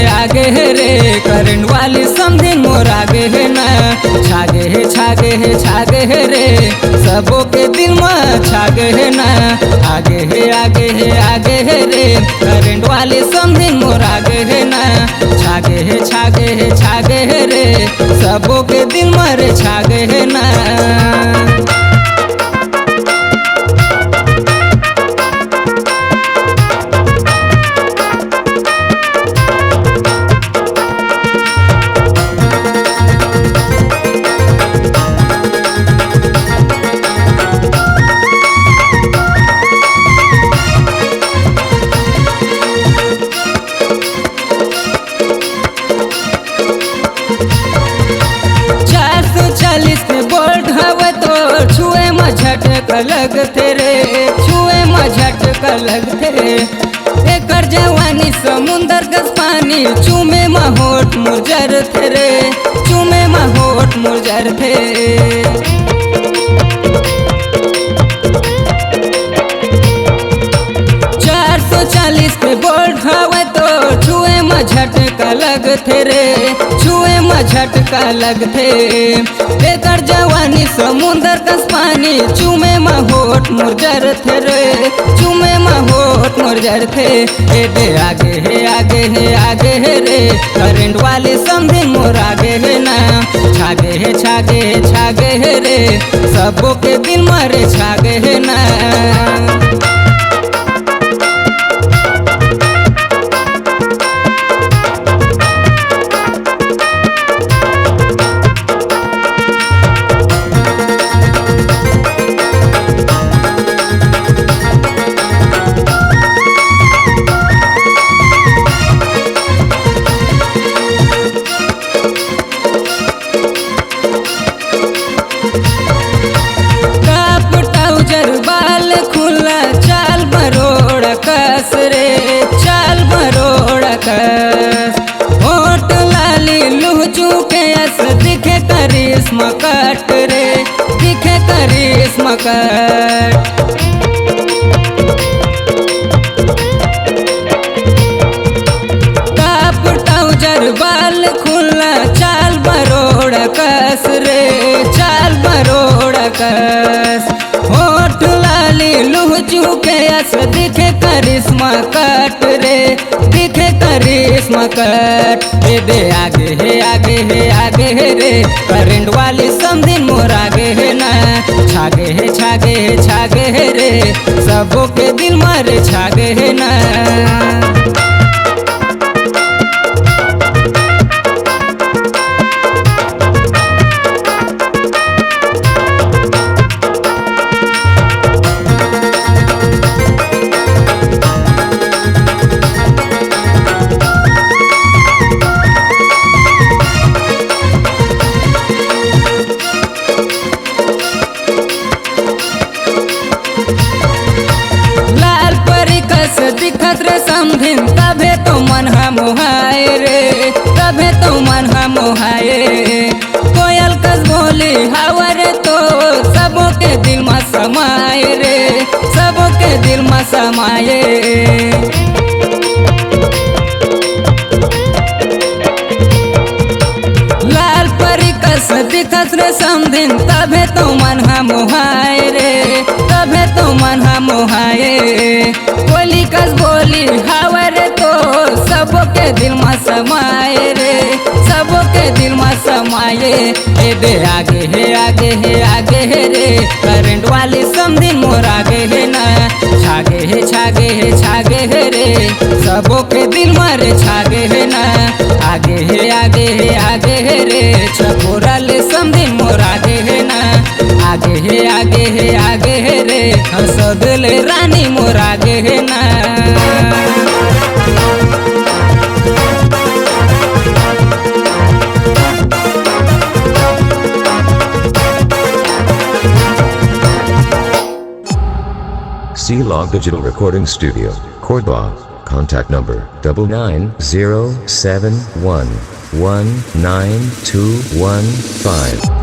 आगे रे करंट वाली समझी मोर आगे है ना छागे है रे सबों के दिल में छागे है ना आगे है रे करंट वाली समझी मोर आगे है ना छागे है रे सबों के दिल में रे छागे है ना। झटक लगते रे छुए में झटक लगते एकर जवानी समुंदर गस पानी चूमे में होठ मुरझर थे रे चूमे में होठ मुरझर थे 440 पे बोल्ट हवे तो छुए में झटका लगते रे छुए में झटका लगते एकर जवानी समुंदर कस पानी चूमे में होठ मुरझर थे रे चूमे में होठ मुरझर थे दे आगे है रे करंट वाली समझी मोर आगे है ना छागे है रे सबों के दिल में रे छागे है ना। होठ लाली लुह चूके ऐस दिखे करिश्मा कट रे दिखे करिश्मा कट काप टाउजर बाल खुला चाल बरोड़ा कस रे चाल बरोड़ा कस होठ लाली लुह चूके ऐस दिखे करिश्मा कट रे दिखे करिश्मा कट दे आगे है रे करंट वाली समझी मोर आगे है ना छागे है रे सबों के दिल में रे छागे है ना। दिखत रे समझिन तबे तो मन मोहाए रे तबे तो मन मोहाए कोयल कस बोली हवा रे तो सबों के दिल में समाये रे सबों के दिल में समाये लाल परी कस दिखत रे समझिन तबे तो मन मोहाए रे तबे तो मन मोहाए बोली कस बोली हवा रे तो सबों के दिल में समाये रे सबों के दिल में समाये दे आगे है रे करंट वाली समझी मोर आगे है ना छागे है रे सबों के दिल में रे छागे है ना आगे है रे छपोरा ले समझी मोर आगे है ना आगे है रे हंसोदल रानी मोर आगे है ना। C-Log Digital Recording Studio, Cordoba. Contact number 99071192115.